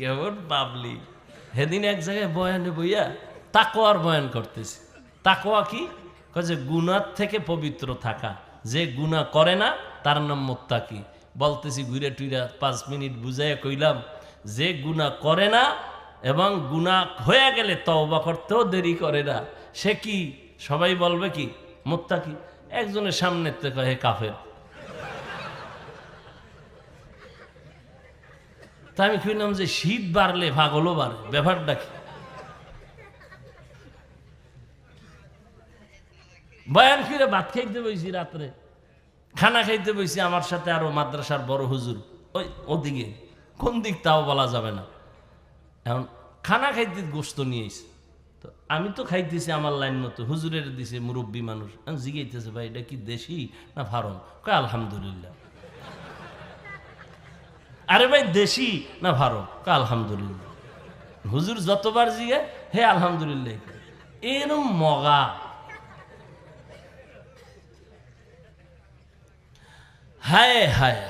কেমন পাবলি। সেদিন এক জায়গায় বয়ানে বইয়া তাকওয়ার বয়ান করতেছি। তাকওয়া কি? যে গুনাহ থেকে পবিত্র থাকা, যে গুনাহ করে না তার নাম মুত্তাকি। বলতেছি ঘুরে টুইরা 5 মিনিট বুঝাইয়া কইলাম, যে গুনাহ করে না এবং গুনাহ হয়ে গেলে তওবা করতেও দেরি করে না, সে কি? সবাই বলবে কি? মুত্তাকি। একজনের সামনে থেকে হে কাফের। তা আমি কইলাম যে শীত বাড়লে পাগলও বাড়ে, ব্যাপারটা কি? বয়ান ফিরে ভাত খাইতে বইছি, রাত্রে খানা খাইতে বইছি, আমার সাথে আরো মাদ্রাসার বড় হুজুর ওই ওদিকে, কোন দিক তাও বলা যাবে না। এখন খানা খাইতে গোস্ত নিয়েছি, তো আমি তো খাইতেছি আমার লাইন মতো, হুজুরের দিছে মুরব্বী মানুষ, জিগাইতেছে ভাই এটা কি দেশি না ফার্ম? কয় আলহামদুলিল্লাহ। আরে ভাই দেশি না ফার্ম? কয় আলহামদুলিল্লাহ। হুজুর যতবার জিগে হে আলহামদুলিল্লাহ। এরম মগা। হায় হায়,